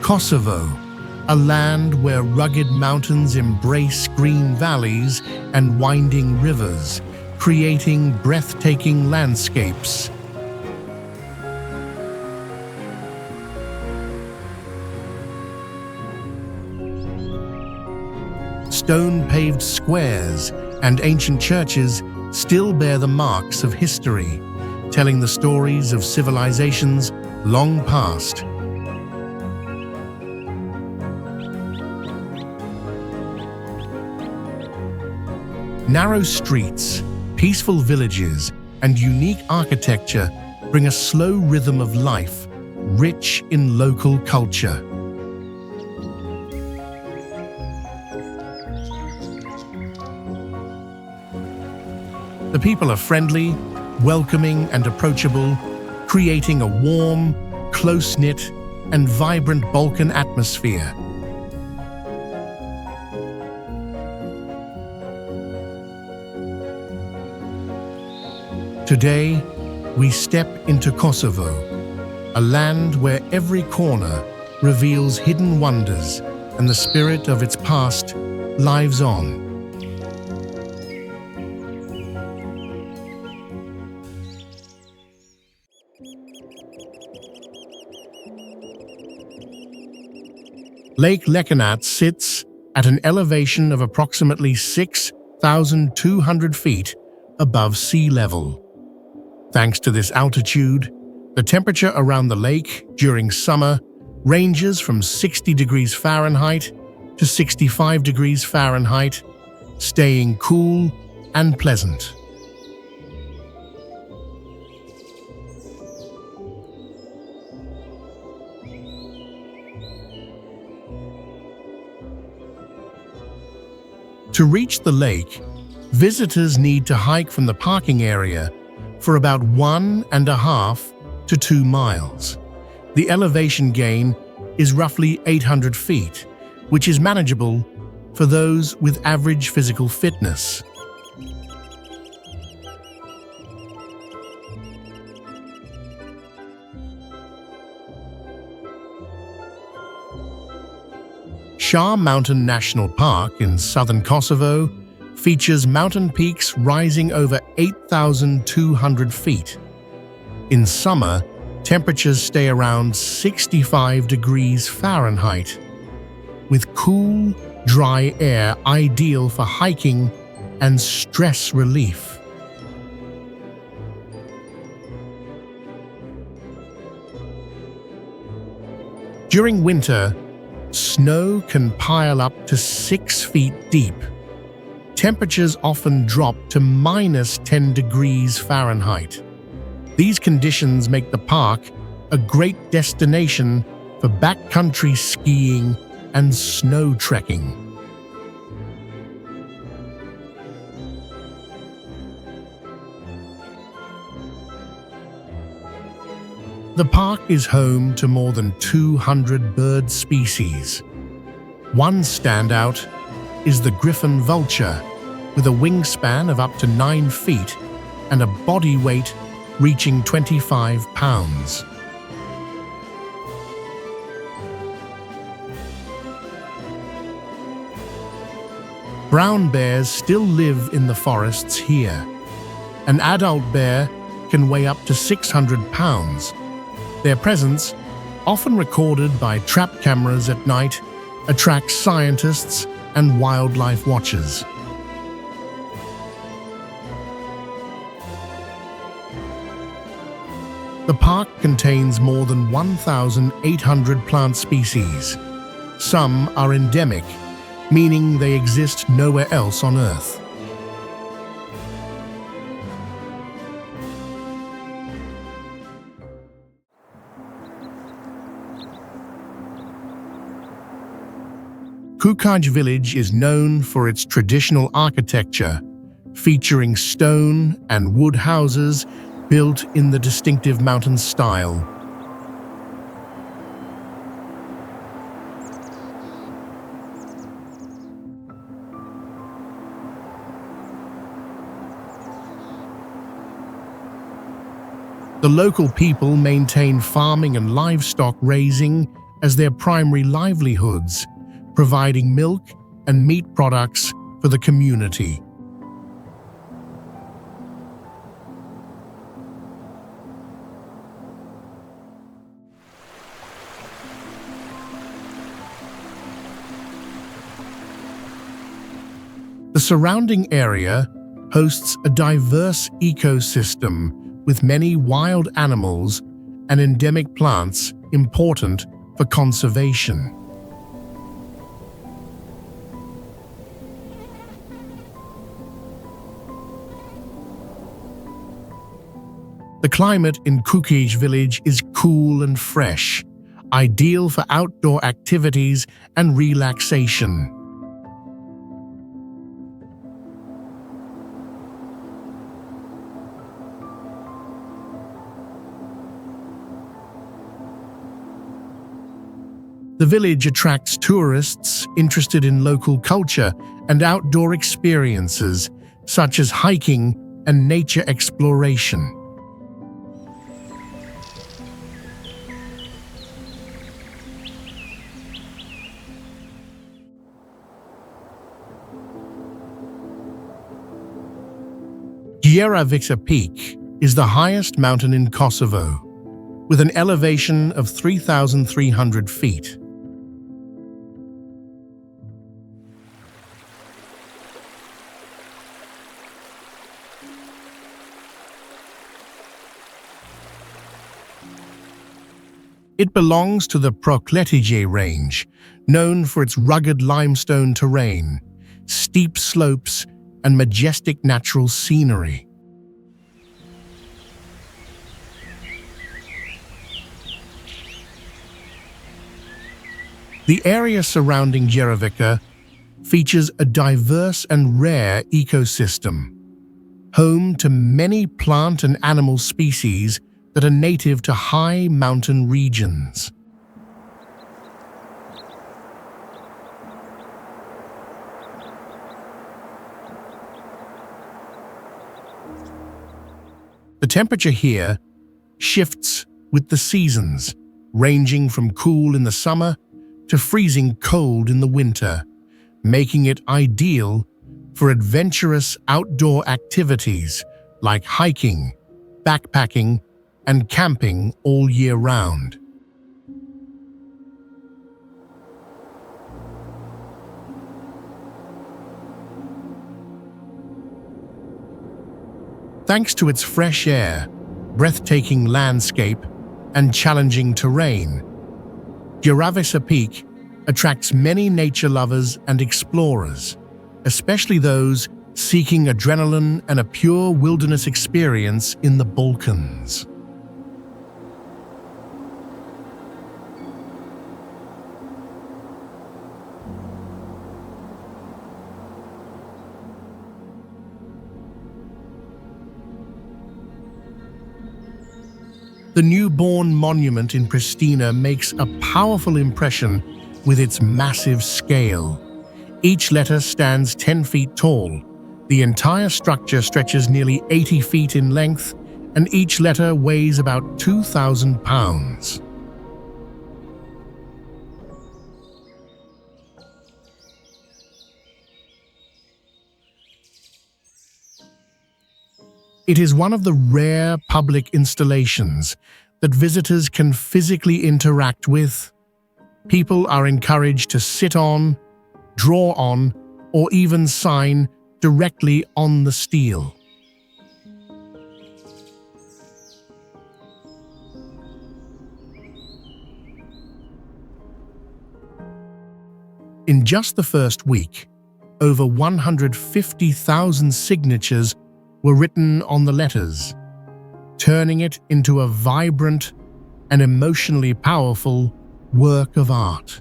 Kosovo, a land where rugged mountains embrace green valleys and winding rivers, creating breathtaking landscapes. Stone-paved squares and ancient churches still bear the marks of history, telling the stories of civilizations long past. Narrow streets, peaceful villages, and unique architecture bring a slow rhythm of life, rich in local culture. The people are friendly, welcoming, and approachable, creating a warm, close-knit, and vibrant Balkan atmosphere. Today, we step into Kosovo, a land where every corner reveals hidden wonders and the spirit of its past lives on. Lake Lekenac sits at an elevation of approximately 6,200 feet above sea level. Thanks to this altitude, the temperature around the lake during summer ranges from 60 degrees Fahrenheit to 65 degrees Fahrenheit, staying cool and pleasant. To reach the lake, visitors need to hike from the parking area for about 1.5 to 2 miles. The elevation gain is roughly 800 feet, which is manageable for those with average physical fitness. Sharr Mountain National Park in southern Kosovo features mountain peaks rising over 8,200 feet. In summer, temperatures stay around 65 degrees Fahrenheit, with cool, dry air ideal for hiking and stress relief. During winter, snow can pile up to 6 feet deep. Temperatures often drop to -10 degrees Fahrenheit. These conditions make the park a great destination for backcountry skiing and snow trekking. The park is home to more than 200 bird species. One standout is the griffon vulture, with a wingspan of up to 9 feet and a body weight reaching 25 pounds. Brown bears still live in the forests here. An adult bear can weigh up to 600 pounds. Their presence, often recorded by trap cameras at night, attracts scientists and wildlife watchers. The park contains more than 1,800 plant species. Some are endemic, meaning they exist nowhere else on Earth. Kukaj village is known for its traditional architecture, featuring stone and wood houses built in the distinctive mountain style. The local people maintain farming and livestock raising as their primary livelihoods, providing milk and meat products for the community. The surrounding area hosts a diverse ecosystem with many wild animals and endemic plants important for conservation. The climate in Kukaj village is cool and fresh, ideal for outdoor activities and relaxation. The village attracts tourists interested in local culture and outdoor experiences, such as hiking and nature exploration. Gjeravica Peak is the highest mountain in Kosovo, with an elevation of 3,300 feet. It belongs to the Patriarchate range, known for its rugged limestone terrain, steep slopes, and majestic natural scenery. The area surrounding Gjeravica features a diverse and rare ecosystem, home to many plant and animal species that are native to high mountain regions. The temperature here shifts with the seasons, ranging from cool in the summer to freezing cold in the winter, making it ideal for adventurous outdoor activities like hiking, backpacking, and camping all year round. Thanks to its fresh air, breathtaking landscape, and challenging terrain, Gjeravica Peak attracts many nature lovers and explorers, especially those seeking adrenaline and a pure wilderness experience in the Balkans. The newborn monument in Pristina makes a powerful impression with its massive scale. Each letter stands 10 feet tall. The entire structure stretches nearly 80 feet in length, and each letter weighs about 2,000 pounds. It is one of the rare public installations that visitors can physically interact with. People are encouraged to sit on, draw on, or even sign directly on the stele. In just the first week, over 150,000 signatures were written on the letters, turning it into a vibrant and emotionally powerful work of art.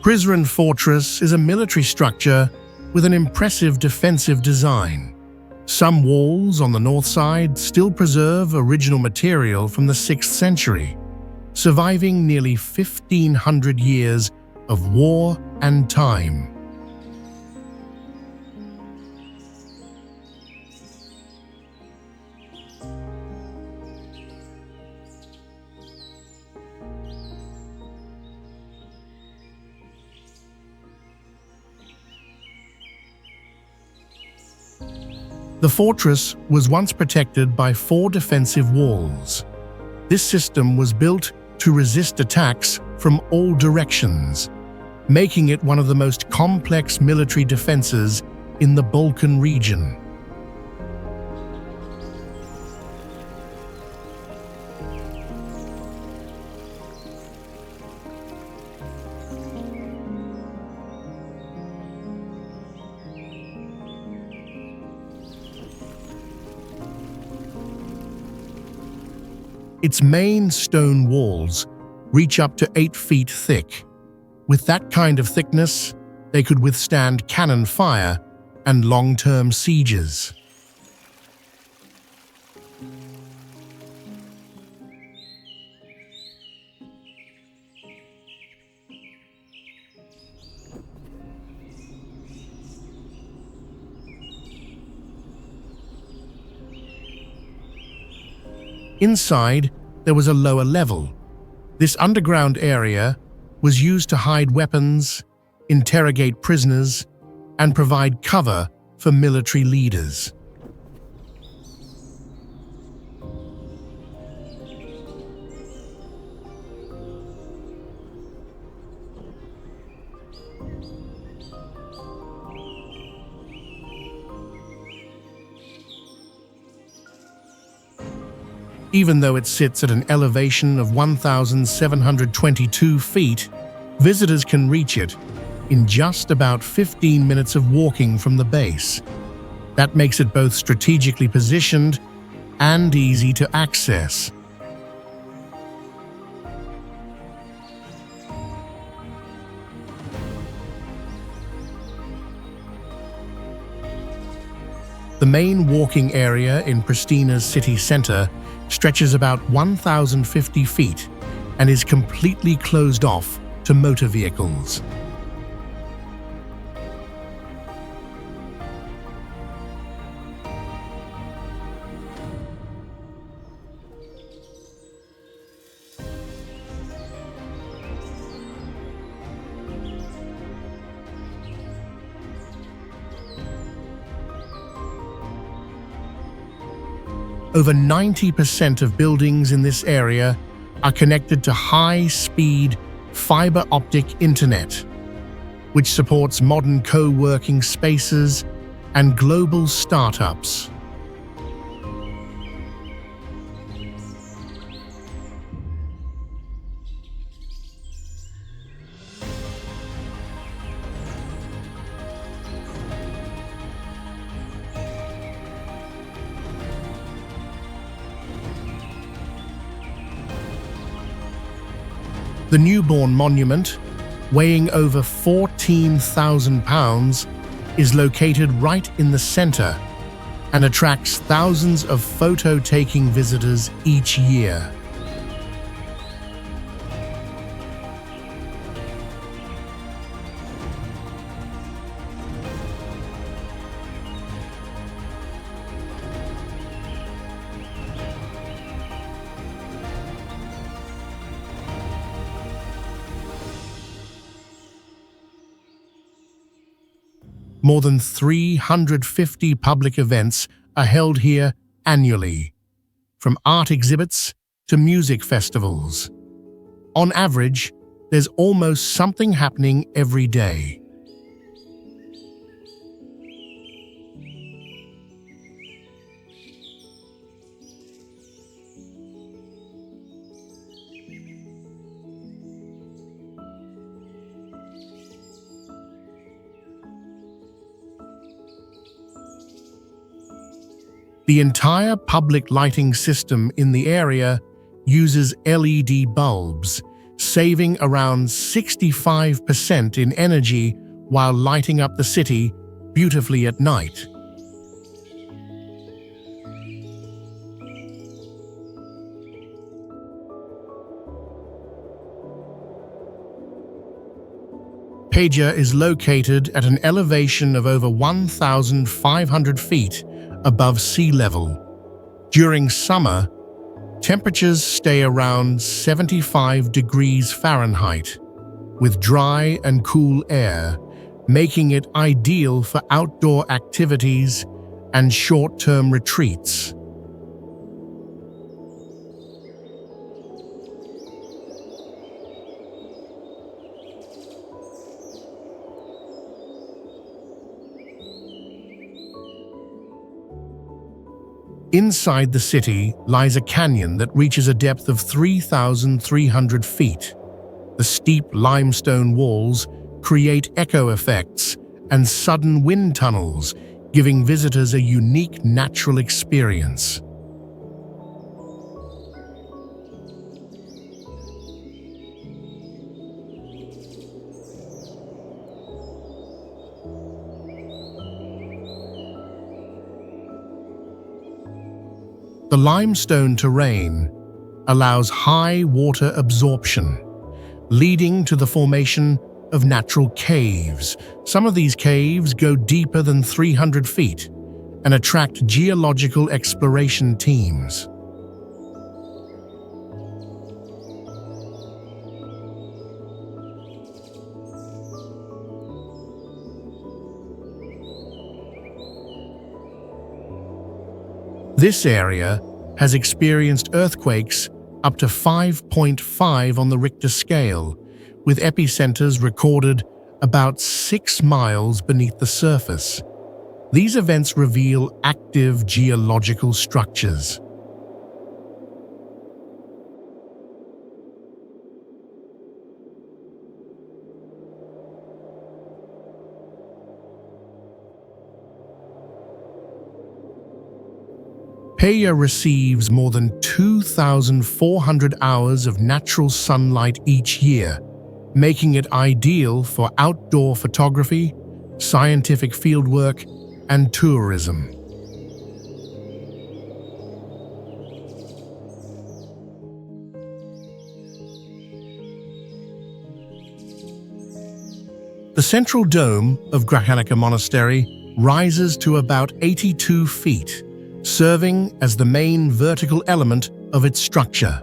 Prizren Fortress is a military structure with an impressive defensive design. Some walls on the north side still preserve original material from the 6th century, surviving nearly 1,500 years of war and time. The fortress was once protected by 4 defensive walls. This system was built to resist attacks from all directions, making it one of the most complex military defenses in the Balkan region. Its main stone walls reach up to 8 feet thick. With that kind of thickness, they could withstand cannon fire and long-term sieges. Inside, there was a lower level. This underground area was used to hide weapons, interrogate prisoners, and provide cover for military leaders. Even though it sits at an elevation of 1,722 feet, visitors can reach it in just about 15 minutes of walking from the base. That makes it both strategically positioned and easy to access. The main walking area in Pristina's city center stretches about 1,050 feet and is completely closed off to motor vehicles. Over 90% of buildings in this area are connected to high-speed fiber optic internet, which supports modern co-working spaces and global startups. The newborn monument, weighing over 14,000 pounds, is located right in the center and attracts thousands of photo-taking visitors each year. More than 350 public events are held here annually, from art exhibits to music festivals. On average, there's almost something happening every day. The entire public lighting system in the area uses LED bulbs, saving around 65% in energy while lighting up the city beautifully at night. Peć is located at an elevation of over 1,500 feet above sea level. During summer, temperatures stay around 75 degrees Fahrenheit, with dry and cool air, making it ideal for outdoor activities and short-term retreats. Inside the city lies a canyon that reaches a depth of 3,300 feet. The steep limestone walls create echo effects and sudden wind tunnels, giving visitors a unique natural experience. The limestone terrain allows high water absorption, leading to the formation of natural caves. Some of these caves go deeper than 300 feet and attract geological exploration teams. This area has experienced earthquakes up to 5.5 on the Richter scale, with epicenters recorded about 6 miles beneath the surface. These events reveal active geological structures. Peć receives more than 2,400 hours of natural sunlight each year, making it ideal for outdoor photography, scientific fieldwork, and tourism. The central dome of Gracanica Monastery rises to about 82 feet, serving as the main vertical element of its structure.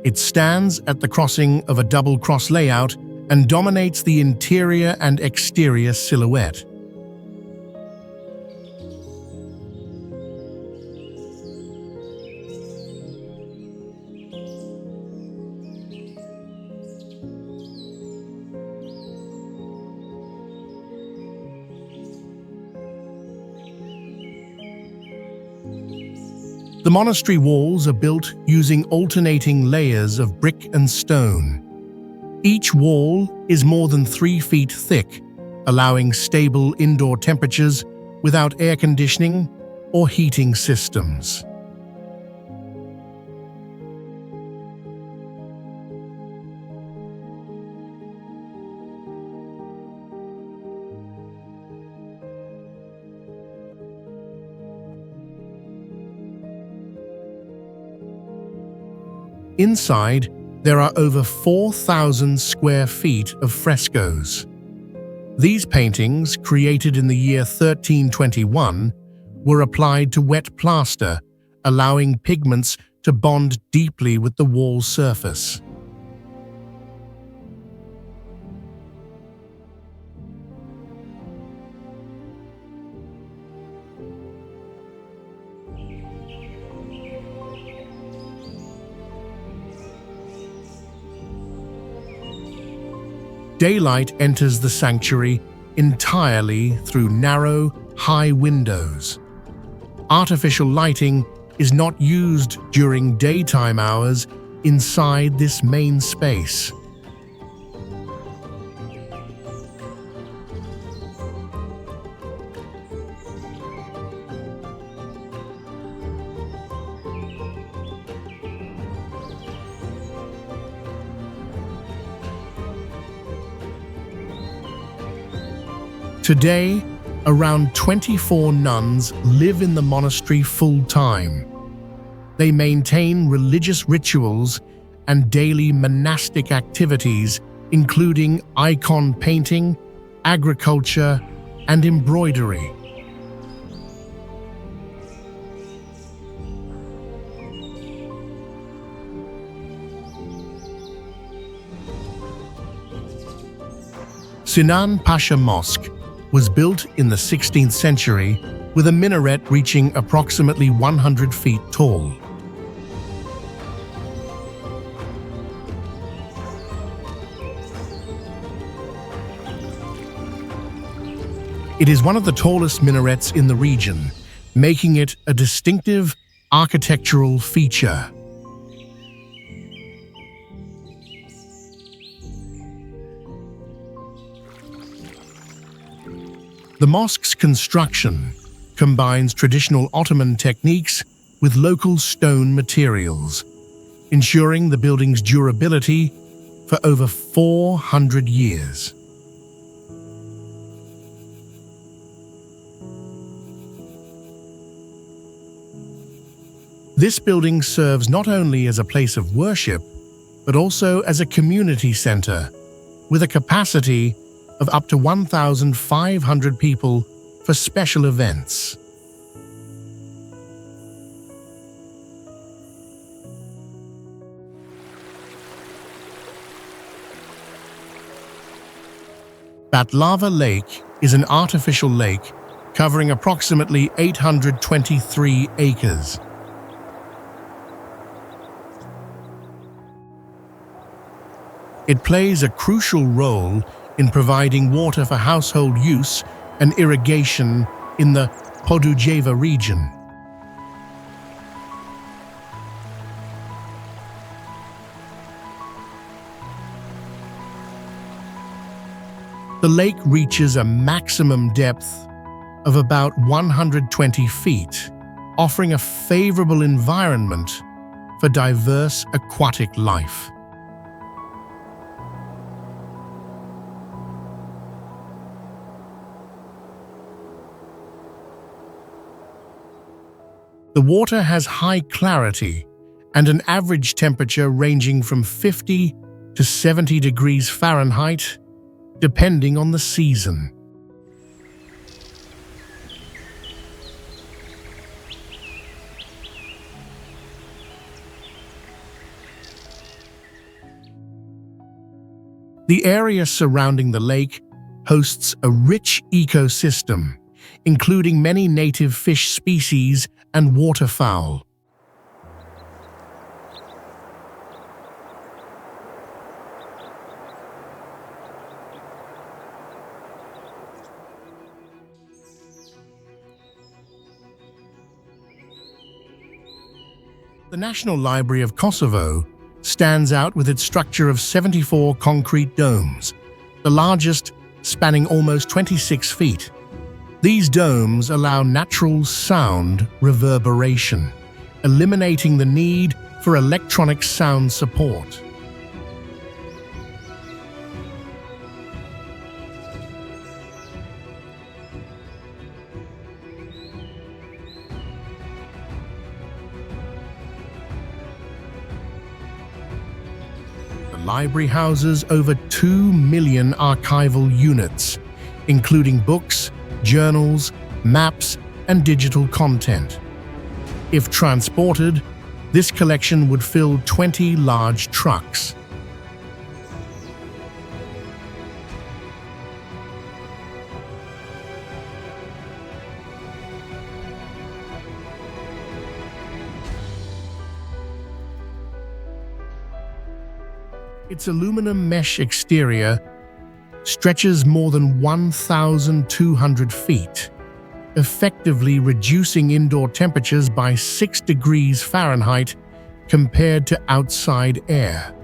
It stands at the crossing of a double-cross layout and dominates the interior and exterior silhouette. The monastery walls are built using alternating layers of brick and stone. Each wall is more than 3 feet thick, allowing stable indoor temperatures without air conditioning or heating systems. Inside, there are over 4,000 square feet of frescoes. These paintings, created in the year 1321, were applied to wet plaster, allowing pigments to bond deeply with the wall surface. Daylight enters the sanctuary entirely through narrow, high windows. Artificial lighting is not used during daytime hours inside this main space. Today, around 24 nuns live in the monastery full-time. They maintain religious rituals and daily monastic activities, including icon painting, agriculture, and embroidery. Sinan Pasha Mosque was built in the 16th century with a minaret reaching approximately 100 feet tall. It is one of the tallest minarets in the region, making it a distinctive architectural feature. The mosque's construction combines traditional Ottoman techniques with local stone materials, ensuring the building's durability for over 400 years. This building serves not only as a place of worship, but also as a community center, with a capacity of up to 1,500 people for special events. Batlava Lake is an artificial lake covering approximately 823 acres. It plays a crucial role in providing water for household use and irrigation in the Podujeva region. The lake reaches a maximum depth of about 120 feet, offering a favorable environment for diverse aquatic life. The water has high clarity and an average temperature ranging from 50 to 70 degrees Fahrenheit, depending on the season. The area surrounding the lake hosts a rich ecosystem, including many native fish species and waterfowl. The National Library of Kosovo stands out with its structure of 74 concrete domes, the largest spanning almost 26 feet. These domes allow natural sound reverberation, eliminating the need for electronic sound support. The library houses over 2 million archival units, including books, journals, maps, and digital content. If transported, this collection would fill 20 large trucks. Its aluminum mesh exterior stretches more than 1,200 feet, effectively reducing indoor temperatures by 6 degrees Fahrenheit compared to outside air.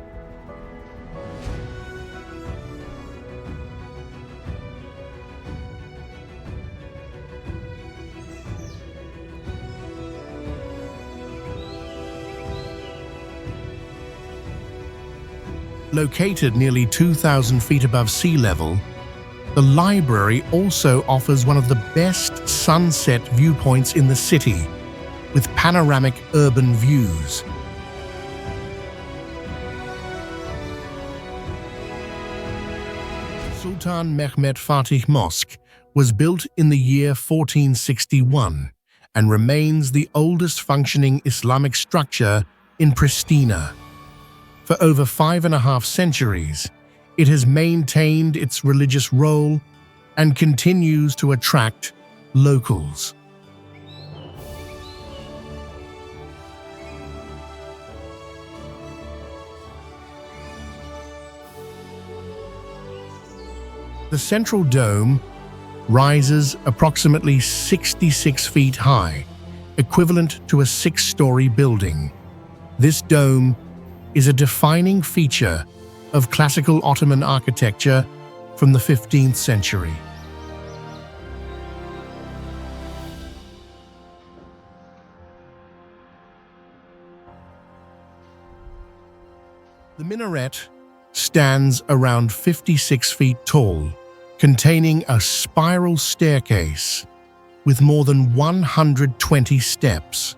Located nearly 2,000 feet above sea level, the library also offers one of the best sunset viewpoints in the city, with panoramic urban views. Sultan Mehmed Fatih Mosque was built in the year 1461 and remains the oldest functioning Islamic structure in Pristina. For over 5.5 centuries, it has maintained its religious role and continues to attract locals. The central dome rises approximately 66 feet high, equivalent to a six-story building. This dome is a defining feature of classical Ottoman architecture from the 15th century. The minaret stands around 56 feet tall, containing a spiral staircase with more than 120 steps.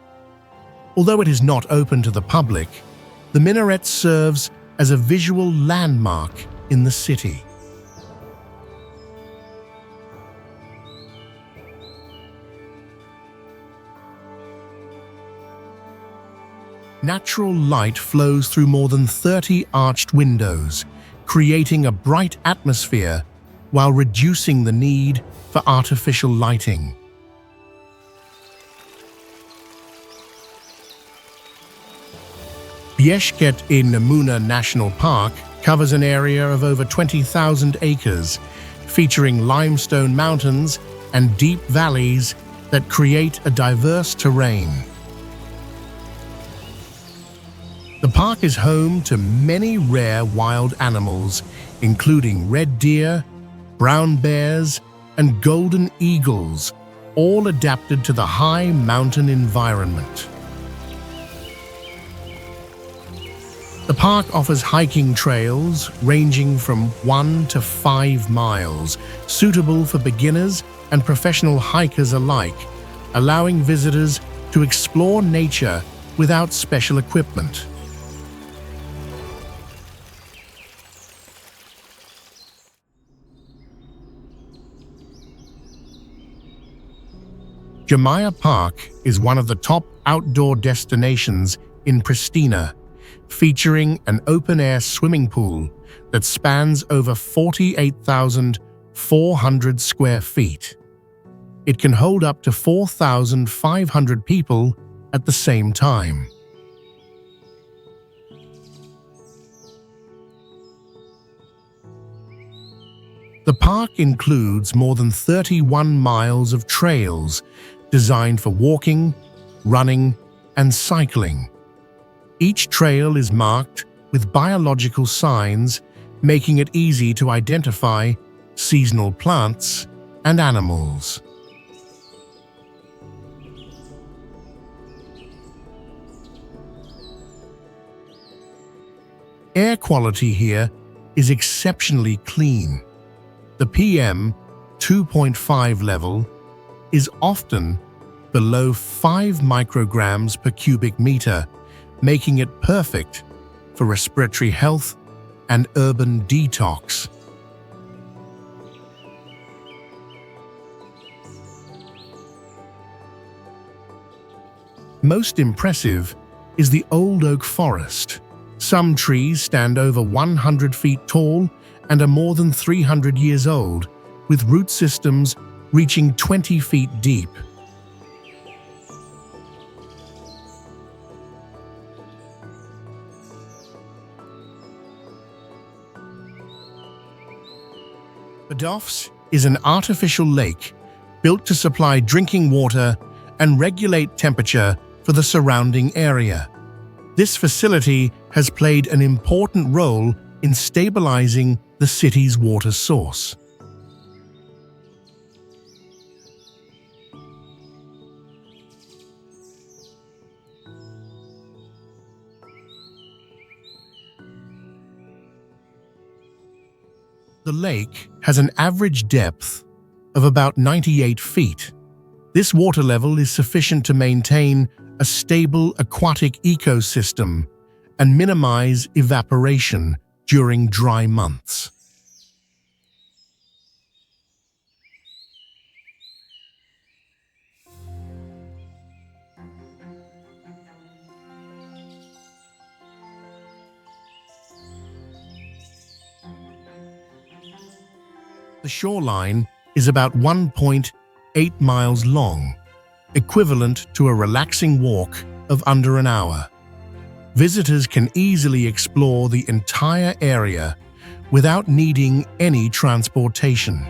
Although it is not open to the public, the minaret serves as a visual landmark in the city. Natural light flows through more than 30 arched windows, creating a bright atmosphere while reducing the need for artificial lighting. Bjeshk in Namuna National Park covers an area of over 20,000 acres, featuring limestone mountains and deep valleys that create a diverse terrain. The park is home to many rare wild animals, including red deer, brown bears, and golden eagles, all adapted to the high mountain environment. The park offers hiking trails ranging from 1 to 5 miles, suitable for beginners and professional hikers alike, allowing visitors to explore nature without special equipment. Germia Park is one of the top outdoor destinations in Pristina, featuring an open-air swimming pool that spans over 48,400 square feet. It can hold up to 4,500 people at the same time. The park includes more than 31 miles of trails designed for walking, running, and cycling. Each trail is marked with biological signs, making it easy to identify seasonal plants and animals. Air quality here is exceptionally clean. The PM 2.5 level is often below 5 micrograms per cubic meter, making it perfect for respiratory health and urban detox. Most impressive is the old oak forest. Some trees stand over 100 feet tall and are more than 300 years old, with root systems reaching 20 feet deep. Badovc is an artificial lake built to supply drinking water and regulate temperature for the surrounding area. This facility has played an important role in stabilizing the city's water source. The lake has an average depth of about 98 feet. This water level is sufficient to maintain a stable aquatic ecosystem and minimize evaporation during dry months. The shoreline is about 1.8 miles long, equivalent to a relaxing walk of under an hour. Visitors can easily explore the entire area without needing any transportation.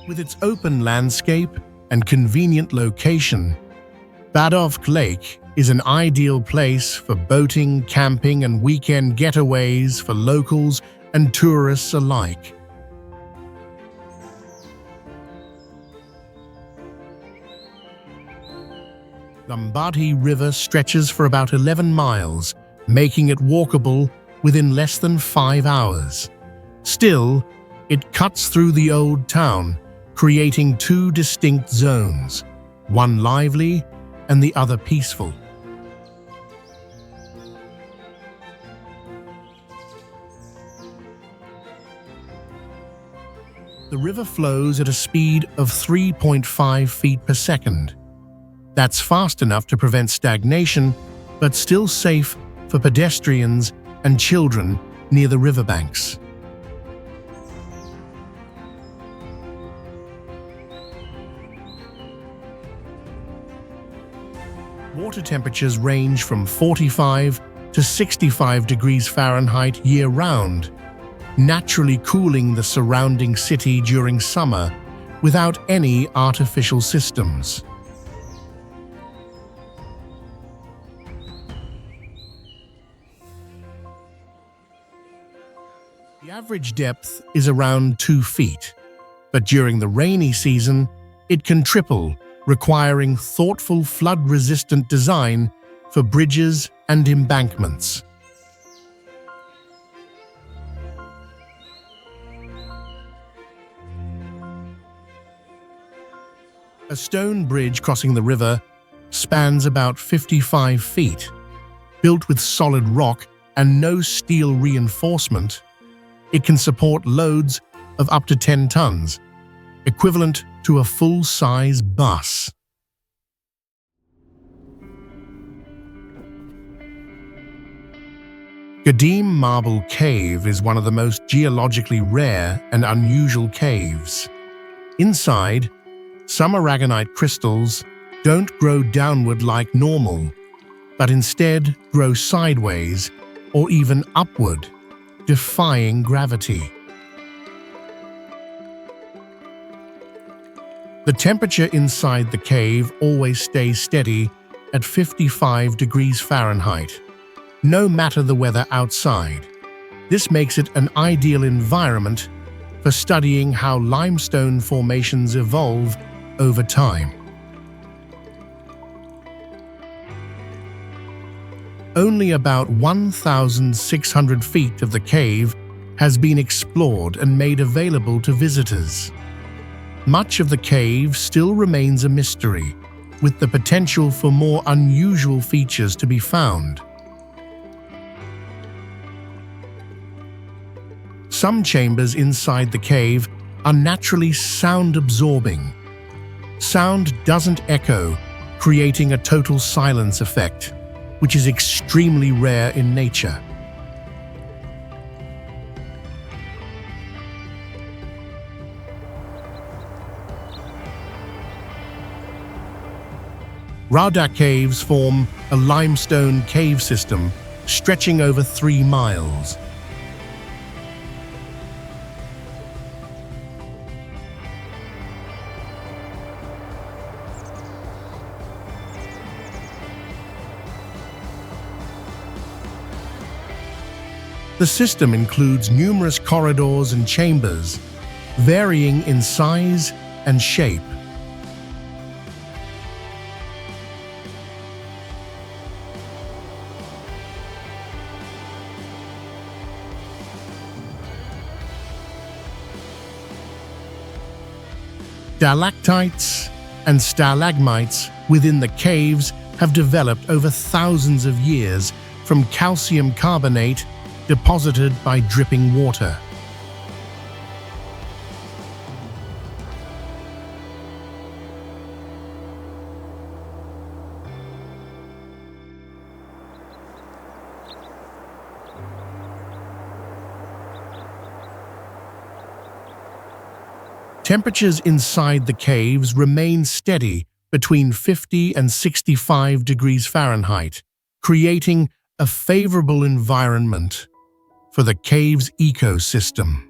With its open landscape and convenient location, Badovc Lake is an ideal place for boating, camping, and weekend getaways for locals and tourists alike. Lumbardhi River stretches for about 11 miles, making it walkable within less than 5 hours. Still, it cuts through the old town, creating two distinct zones, one lively and the other peaceful. The river flows at a speed of 3.5 feet per second. That's fast enough to prevent stagnation, but still safe for pedestrians and children near the riverbanks. Water temperatures range from 45 to 65 degrees Fahrenheit year-round, naturally cooling the surrounding city during summer without any artificial systems. The average depth is around 2 feet, but during the rainy season, it can triple, requiring thoughtful flood-resistant design for bridges and embankments. A stone bridge crossing the river spans about 55 feet. Built with solid rock and no steel reinforcement, it can support loads of up to 10 tons, equivalent to a full-size bus. Gadime Marble Cave is one of the most geologically rare and unusual caves. Inside, some aragonite crystals don't grow downward like normal, but instead grow sideways or even upward, defying gravity. The temperature inside the cave always stays steady at 55 degrees Fahrenheit, no matter the weather outside. This makes it an ideal environment for studying how limestone formations evolve over time. Only about 1,600 feet of the cave has been explored and made available to visitors. Much of the cave still remains a mystery, with the potential for more unusual features to be found. Some chambers inside the cave are naturally sound-absorbing. Sound doesn't echo, creating a total silence effect, which is extremely rare in nature. Radac Caves form a limestone cave system stretching over 3 miles. The system includes numerous corridors and chambers, varying in size and shape. Stalactites and stalagmites within the caves have developed over thousands of years from calcium carbonate deposited by dripping water. Temperatures inside the caves remain steady between 50 and 65 degrees Fahrenheit, creating a favorable environment for the cave's ecosystem.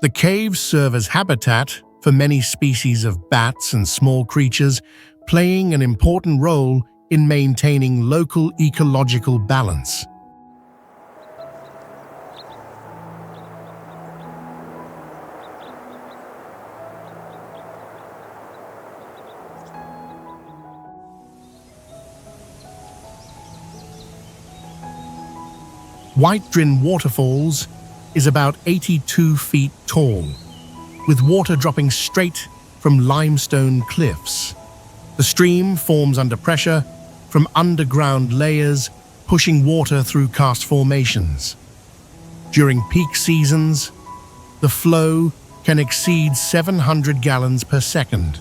The caves serve as habitat for many species of bats and small creatures, playing an important role in maintaining local ecological balance. White Drin Waterfalls is about 82 feet tall, with water dropping straight from limestone cliffs. The stream forms under pressure from underground layers, pushing water through karst formations. During peak seasons, the flow can exceed 700 gallons per second.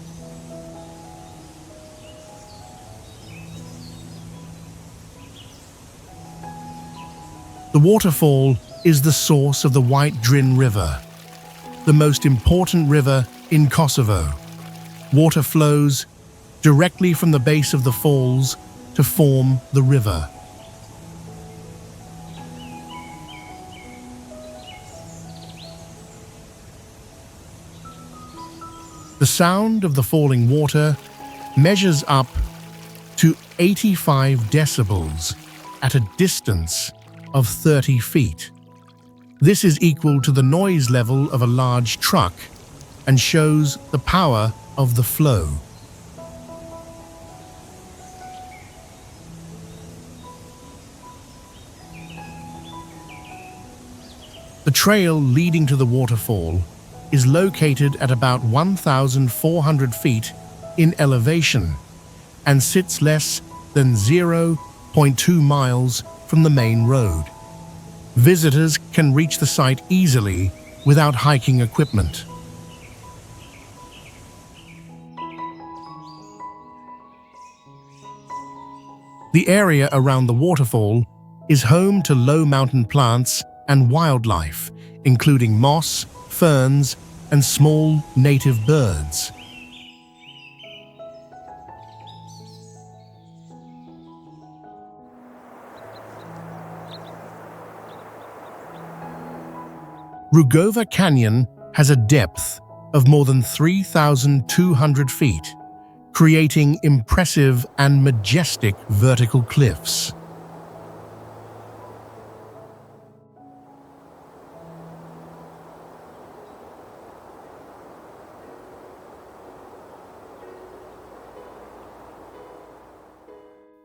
The waterfall is the source of the White Drin River, the most important river in Kosovo. Water flows directly from the base of the falls to form the river. The sound of the falling water measures up to 85 decibels at a distance of 30 feet. This is equal to the noise level of a large truck and shows the power of the flow. The trail leading to the waterfall is located at about 1,400 feet in elevation and sits less than 0.2 miles from the main road. Visitors can reach the site easily without hiking equipment. The area around the waterfall is home to low mountain plants and wildlife, including moss, ferns, and small native birds. Rugova Canyon has a depth of more than 3,200 feet, creating impressive and majestic vertical cliffs.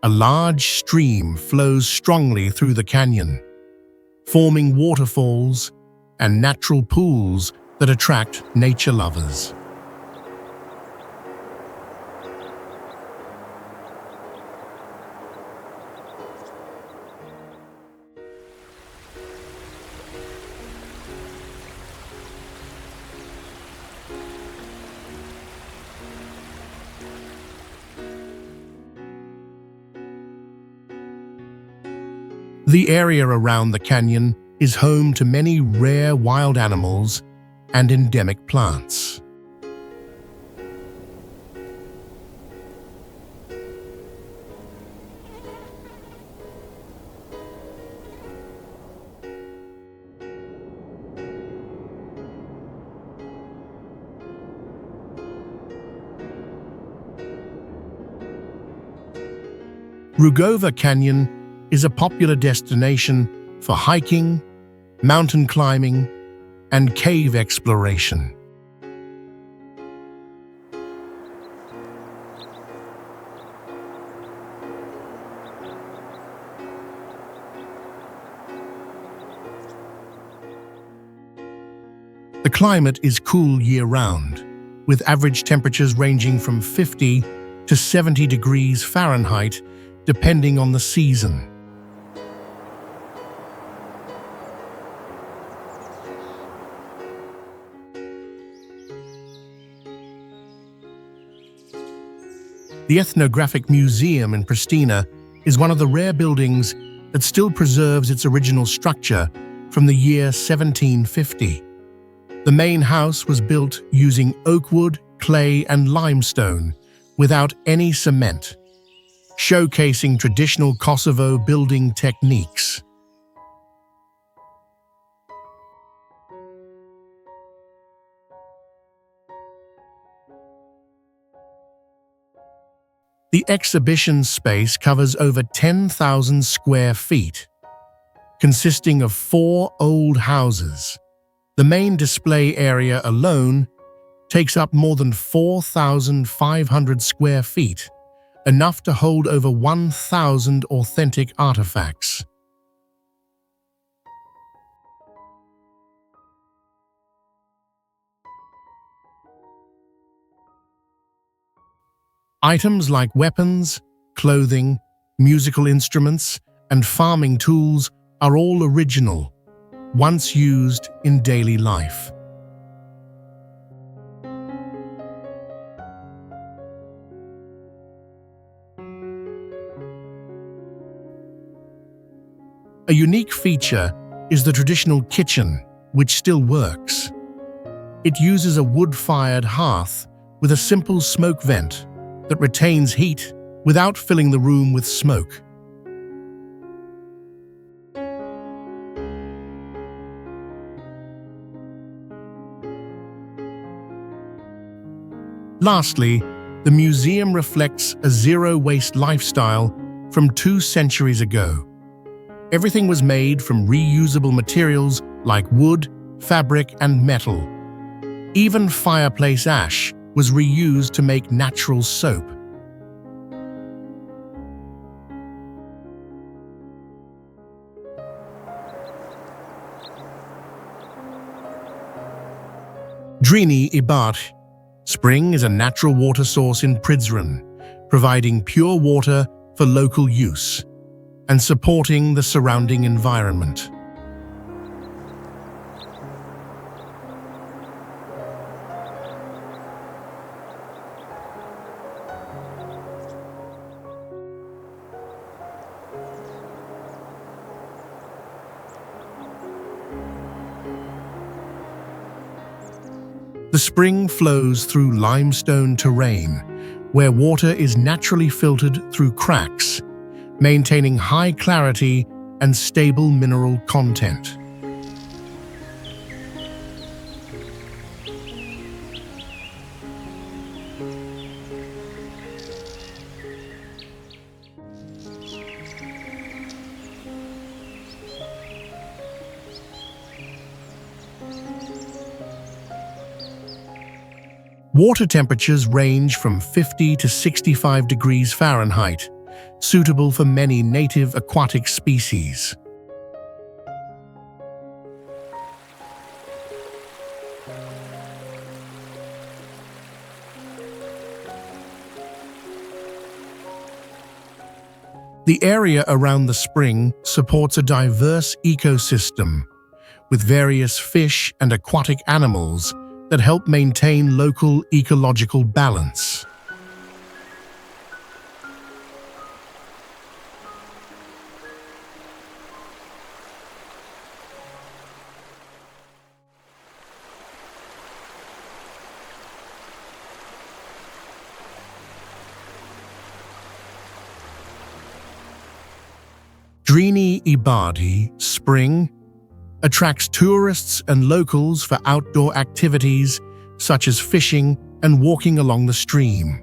A large stream flows strongly through the canyon, forming waterfalls and natural pools that attract nature lovers. The area around the canyon is home to many rare wild animals and endemic plants. Rugova Canyon is a popular destination for hiking, mountain climbing, and cave exploration. The climate is cool year-round, with average temperatures ranging from 50 to 70 degrees Fahrenheit, depending on the season. The Ethnographic Museum in Pristina is one of the rare buildings that still preserves its original structure from the year 1750. The main house was built using oak wood, clay, and limestone without any cement, showcasing traditional Kosovo building techniques. The exhibition space covers over 10,000 square feet, consisting of 4 old houses. The main display area alone takes up more than 4,500 square feet, enough to hold over 1,000 authentic artifacts. Items like weapons, clothing, musical instruments, and farming tools are all original, once used in daily life. A unique feature is the traditional kitchen, which still works. It uses a wood-fired hearth with a simple smoke vent that retains heat without filling the room with smoke. Lastly, the museum reflects a zero-waste lifestyle from 2 centuries ago. Everything was made from reusable materials like wood, fabric, and metal. Even fireplace ash was reused to make natural soap. Drini Bardh spring is a natural water source in Prizren, providing pure water for local use and supporting the surrounding environment. The spring flows through limestone terrain, where water is naturally filtered through cracks, maintaining high clarity and stable mineral content. Water temperatures range from 50 to 65 degrees Fahrenheit, suitable for many native aquatic species. The area around the spring supports a diverse ecosystem, with various fish and aquatic animals that help maintain local ecological balance. Drini Bardh spring attracts tourists and locals for outdoor activities such as fishing and walking along the stream.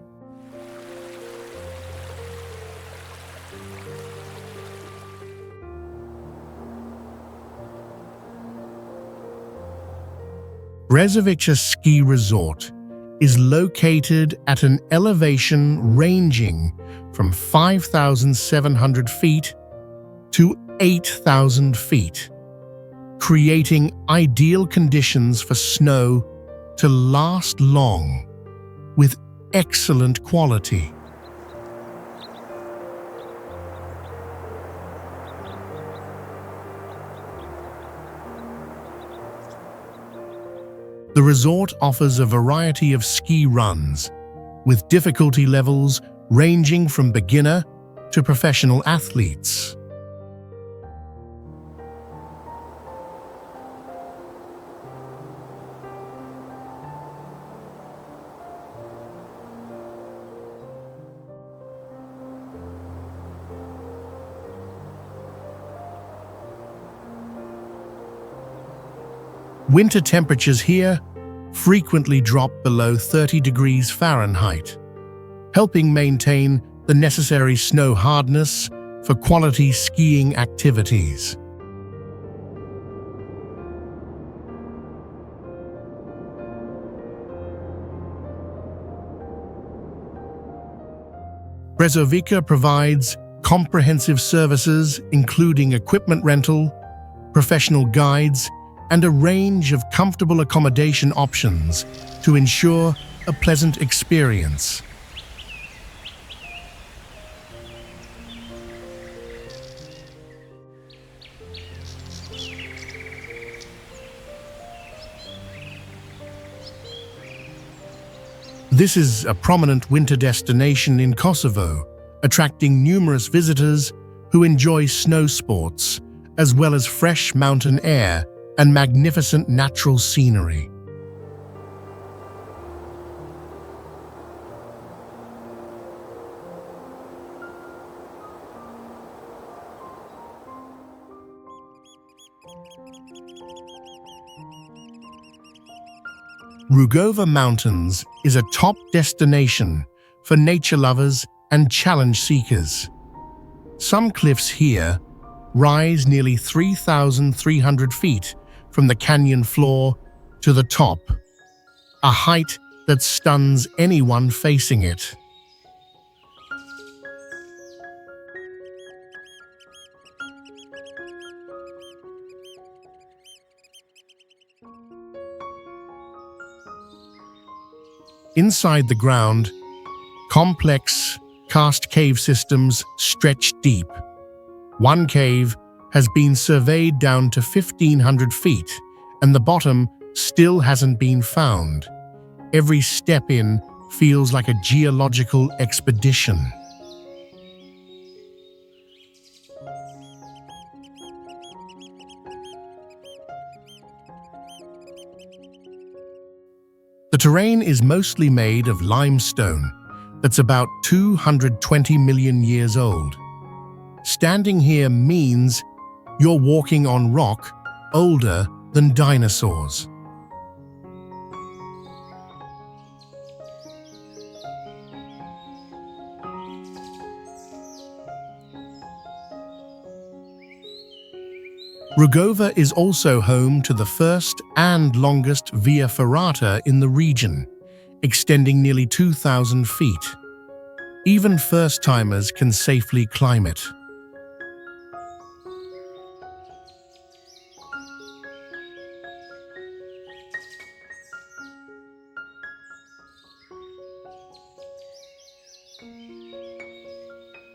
Brezovica Ski Resort is located at an elevation ranging from 5,700 feet to 8,000 feet, creating ideal conditions for snow to last long with excellent quality. The resort offers a variety of ski runs, with difficulty levels ranging from beginner to professional athletes. Winter temperatures here frequently drop below 30 degrees Fahrenheit, helping maintain the necessary snow hardness for quality skiing activities. Brezovica provides comprehensive services including equipment rental, professional guides, and a range of comfortable accommodation options to ensure a pleasant experience. This is a prominent winter destination in Kosovo, attracting numerous visitors who enjoy snow sports, as well as fresh mountain air and magnificent natural scenery. Rugova Mountains is a top destination for nature lovers and challenge seekers. Some cliffs here rise nearly 3,300 feet from the canyon floor to the top, a height that stuns anyone facing it. Inside the ground, complex karst cave systems stretch deep. One cave has been surveyed down to 1,500 feet, and the bottom still hasn't been found. Every step in feels like a geological expedition. The terrain is mostly made of limestone that's about 220 million years old. Standing here means you're walking on rock older than dinosaurs. Rugova is also home to the first and longest via ferrata in the region, extending nearly 2,000 feet. Even first-timers can safely climb it.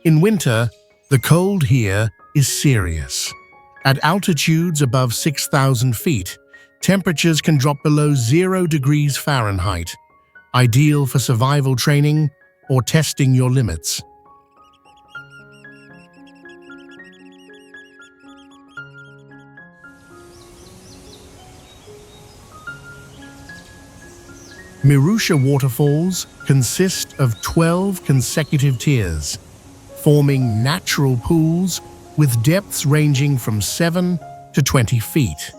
In winter, the cold here is serious. At altitudes above 6,000 feet, temperatures can drop below 0 degrees Fahrenheit, ideal for survival training or testing your limits. Mirusha Waterfalls consist of 12 consecutive tiers, forming natural pools with depths ranging from 7 to 20 feet.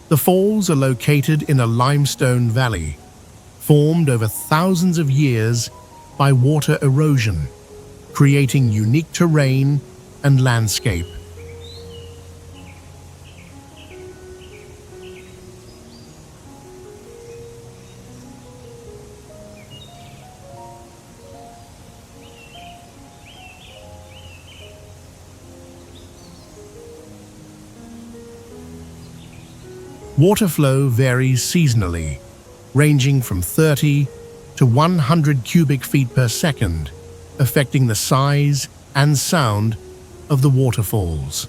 The falls are located in a limestone valley, formed over thousands of years by water erosion, creating unique terrain and landscape. Water flow varies seasonally, ranging from 30 to 100 cubic feet per second, affecting the size and sound of the waterfalls.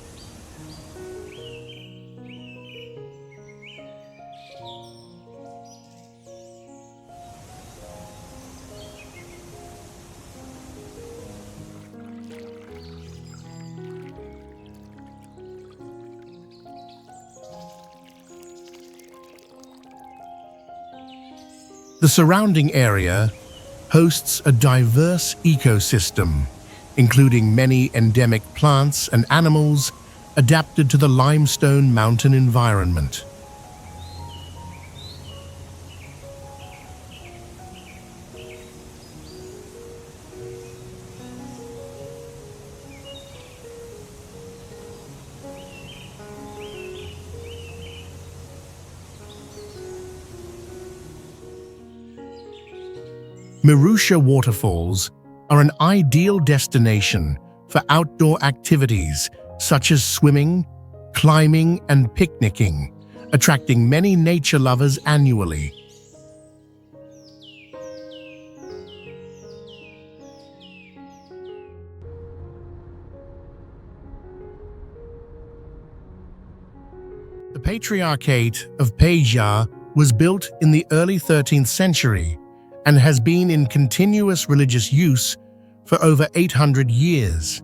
The surrounding area hosts a diverse ecosystem, including many endemic plants and animals adapted to the limestone mountain environment. Mirusha Waterfalls are an ideal destination for outdoor activities such as swimming, climbing, and picnicking, attracting many nature lovers annually. The Patriarchate of Peć was built in the early 13th century and has been in continuous religious use for over 800 years.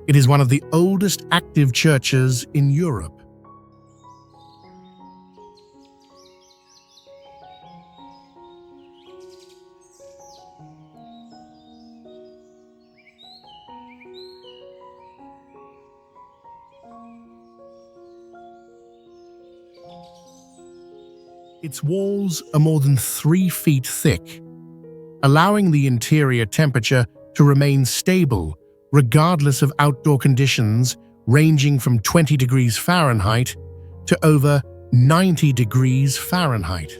It is one of the oldest active churches in Europe. Its walls are more than 3 feet thick, allowing the interior temperature to remain stable regardless of outdoor conditions ranging from 20 degrees Fahrenheit to over 90 degrees Fahrenheit.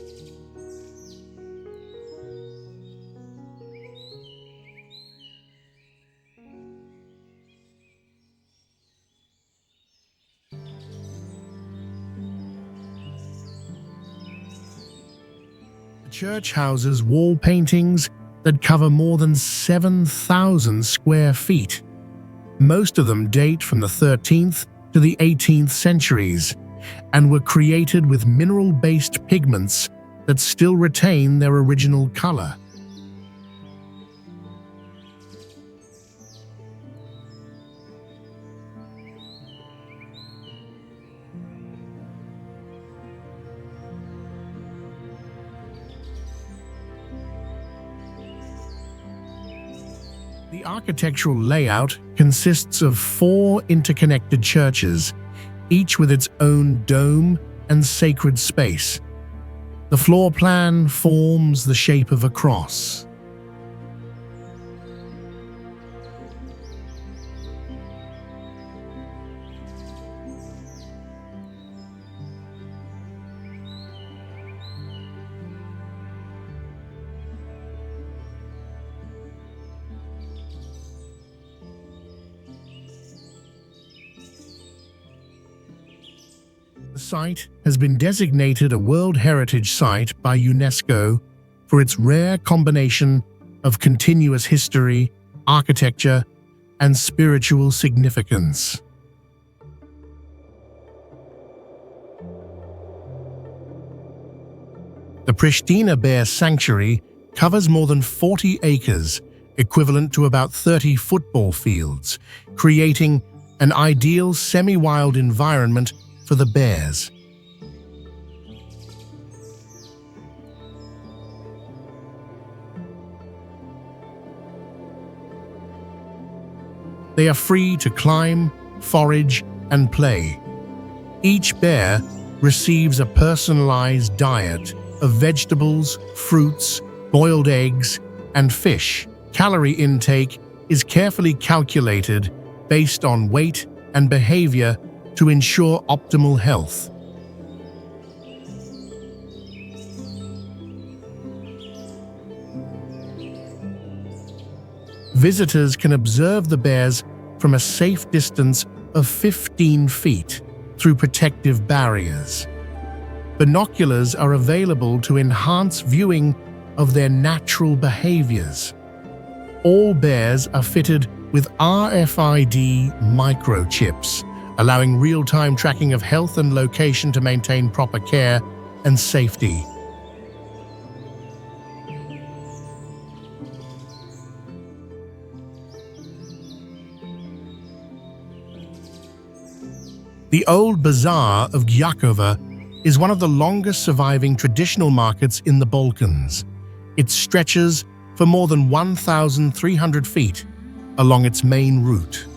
The church houses wall paintings that cover more than 7,000 square feet. Most of them date from the 13th to the 18th centuries and were created with mineral-based pigments that still retain their original color. The architectural layout consists of 4 interconnected churches, each with its own dome and sacred space. The floor plan forms the shape of a cross. The site has been designated a World Heritage Site by UNESCO for its rare combination of continuous history, architecture, and spiritual significance. The Pristina Bear Sanctuary covers more than 40 acres, equivalent to about 30 football fields, creating an ideal semi-wild environment for the bears. They are free to climb, forage, and play. Each bear receives a personalized diet of vegetables, fruits, boiled eggs, and fish. Calorie intake is carefully calculated based on weight and behavior to ensure optimal health. Visitors can observe the bears from a safe distance of 15 feet through protective barriers. Binoculars are available to enhance viewing of their natural behaviors. All bears are fitted with RFID microchips, allowing real-time tracking of health and location to maintain proper care and safety. The old Bazaar of Gjakova is one of the longest surviving traditional markets in the Balkans. It stretches for more than 1,300 feet along its main route.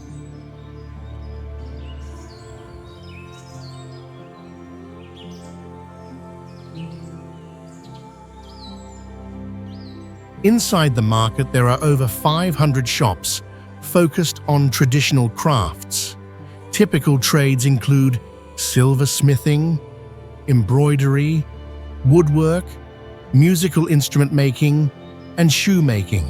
Inside the market, there are over 500 shops focused on traditional crafts. Typical trades include silversmithing, embroidery, woodwork, musical instrument making, and shoemaking.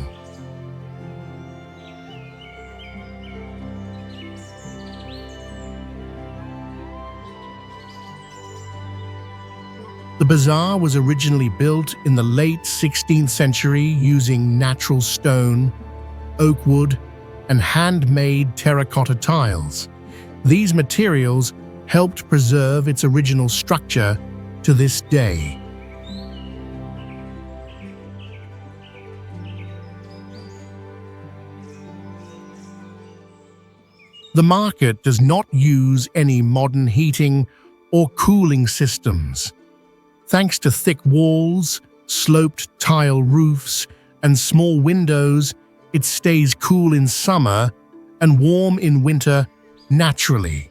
The bazaar was originally built in the late 16th century using natural stone, oak wood, and handmade terracotta tiles. These materials helped preserve its original structure to this day. The market does not use any modern heating or cooling systems. Thanks to thick walls, sloped tile roofs, and small windows, it stays cool in summer and warm in winter naturally.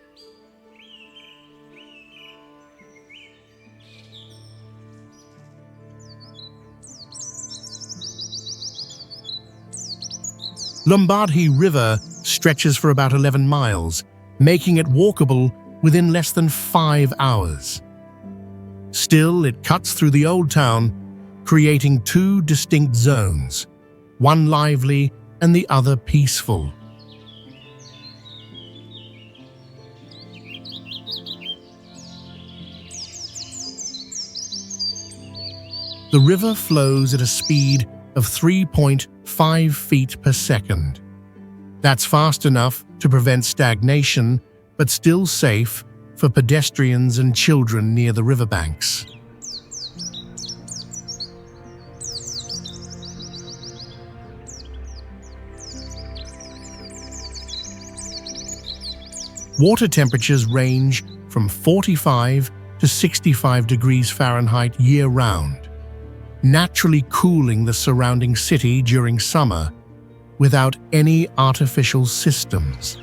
Lumbardhi River stretches for about 11 miles, making it walkable within less than 5 hours. Still, it cuts through the old town, creating two distinct zones, one lively and the other peaceful. The river flows at a speed of 3.5 feet per second. That's fast enough to prevent stagnation, but still safe for pedestrians and children near the riverbanks. Water temperatures range from 45 to 65 degrees Fahrenheit year-round, naturally cooling the surrounding city during summer without any artificial systems.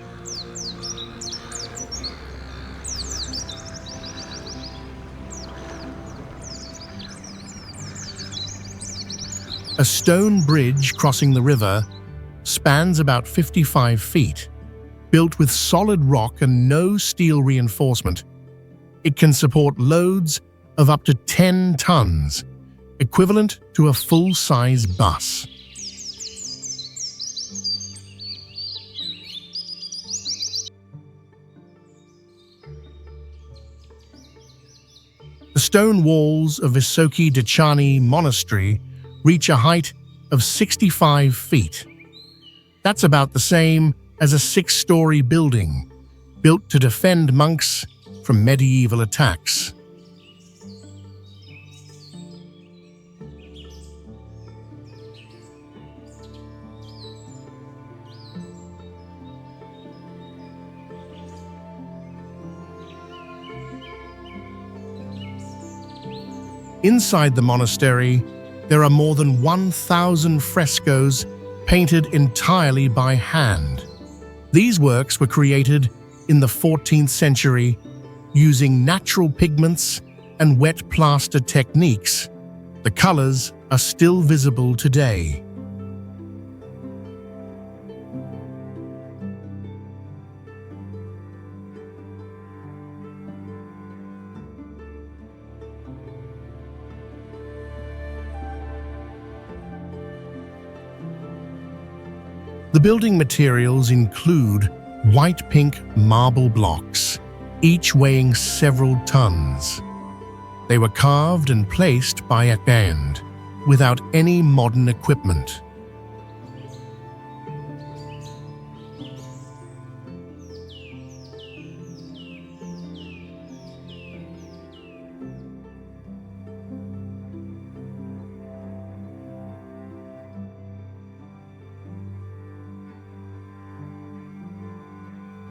A stone bridge crossing the river spans about 55 feet, built with solid rock and no steel reinforcement. It can support loads of up to 10 tons, equivalent to a full-size bus. The stone walls of Visoki Dećani Monastery reach a height of 65 feet. That's about the same as a 6-story building, built to defend monks from medieval attacks. Inside the monastery, there are more than 1,000 frescoes painted entirely by hand. These works were created in the 14th century using natural pigments and wet plaster techniques. The colors are still visible today. The building materials include white-pink marble blocks, each weighing several tons. They were carved and placed by hand, without any modern equipment.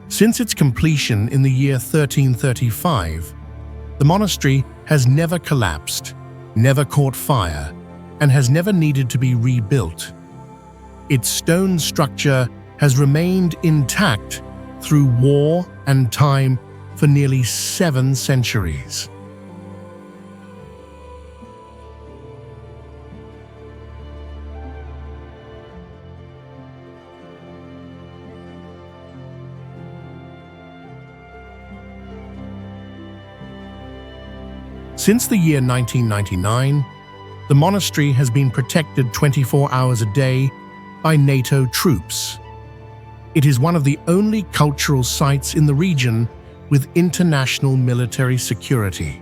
Since its completion in the year 1335, the monastery has never collapsed, never caught fire, and has never needed to be rebuilt. Its stone structure has remained intact through war and time for nearly 7 centuries. Since the year 1999, the monastery has been protected 24 hours a day by NATO troops. It is one of the only cultural sites in the region with international military security.